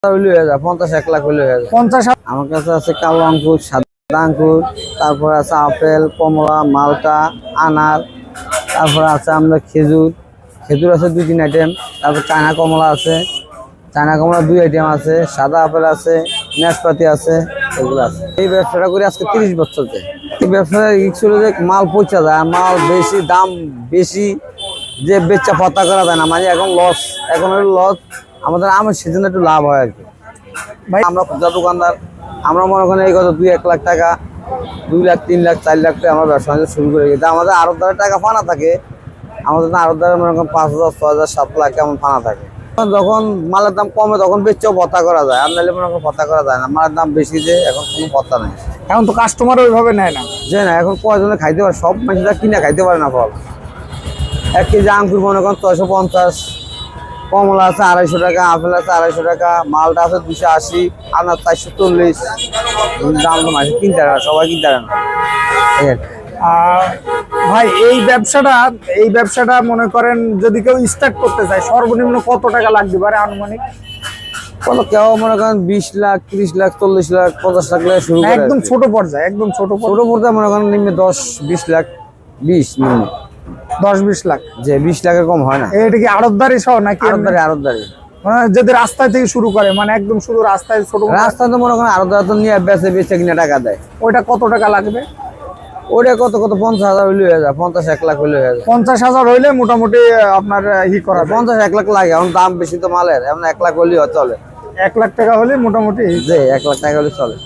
50-1 লাখ হলে হয়ে যায়। 50। আমার কাছে আছে কালো আঙ্কুর, সাদা আঙ্কুর, তারপর আছে আপেল, কমলা, মালটা, আনার, তারপর আছে আমরা খেজুর আছে 2-3 আইটেম, তারপর চায়না কমলা আছে, চায়না কমলা 2 আইটেম আছে, সাদা আপেল আছে, নাশপাতি আছে, এগুলো আছে। এই ব্যবসাটা করে আজকে 30 বছর থেকে। এই ব্যবসাটা রিস্ক হলো যে মাল পচা যায়, মাল বেশি দাম বেশি, যে বেচা পাতা করা যায় না, মানে এখন লস, এখন হলো লস। আমাদের আমের সিজনে একটু লাভ হয় আর কি ভাই। আমরা খুচরা দোকানদার, আমরা মনে করেন এই কত 2-1 লাখ টাকা, 2 লাখ 3 লাখ 4 লাখ টাকা আমরা ব্যবসা শুরু করে গেছি। আমাদের আড়তদারের টাকা ফানা থাকে, আমাদের আড়তদারের মনে করেন 5,000 6,000 7 লাখ এমন ফানা থাকে। যখন মালের দাম কমে তখন বেচেও ভত্তা করা যায়, আর নাহলে মনে করেন ভত্তা করা যায় না। মালের দাম বেশি, যে এখন কোনো ভত্তা নেই, এখন তো কাস্টমার ওইভাবে নেয় না, যে না এখন কয়জনে খাইতে পারে, সব মানুষরা কিনে খাইতে পারে না ফল। 1 কেজি আঙ্কুর মনে করেন 650, কমলা আছে 250 টাকা, আপেল আছে 250 টাকা, মালটা আছে 280, আনার 440। দাম তো মাসে কিনতে পারে না, সবাই কিনতে পারে না। ভাই এই ব্যবসাটা মনে করেন যদি কেউ স্টার্ট করতে চায় সর্বনিম্ন কত টাকা লাগতে পারে আনুমানিক? কেউ মনে করেন 20 লাখ 30 লাখ 40 লাখ 50 লাখ লাগে শুরু করে। একদম ছোট পর্যায়ে, একদম ছোট পর্যায়ে মনে করেন নিম্নে 10-20 লাখ, 20 নিম্নে 10-20 লাখ, যে 20 লাখের কম হয় না। এটা কি আড়তদারি সহ নাকি? আড়তদারি মানে যদি রাস্তায় থেকে শুরু করে, মানে একদম শুধু রাস্তায় ছোট রাস্তা তো মনে করেন আড়তদার তো নিয়ে বেচে কিনা টাকা দেয়। ওইটা কত টাকা লাগবে? ওটা কত 50,000 হইলে হয়ে যায়, 50-1 লাখ হইলে হয়ে যায়। 50,000 হইলে মোটামুটি আপনার করা 50-1 লাখ লাগে, এখন দাম বেশি তো মালের, এখন 1 লাখ হলেই চলে। 1 লাখ টাকা হলে মোটামুটি 1 লাখ টাকা হলে চলে।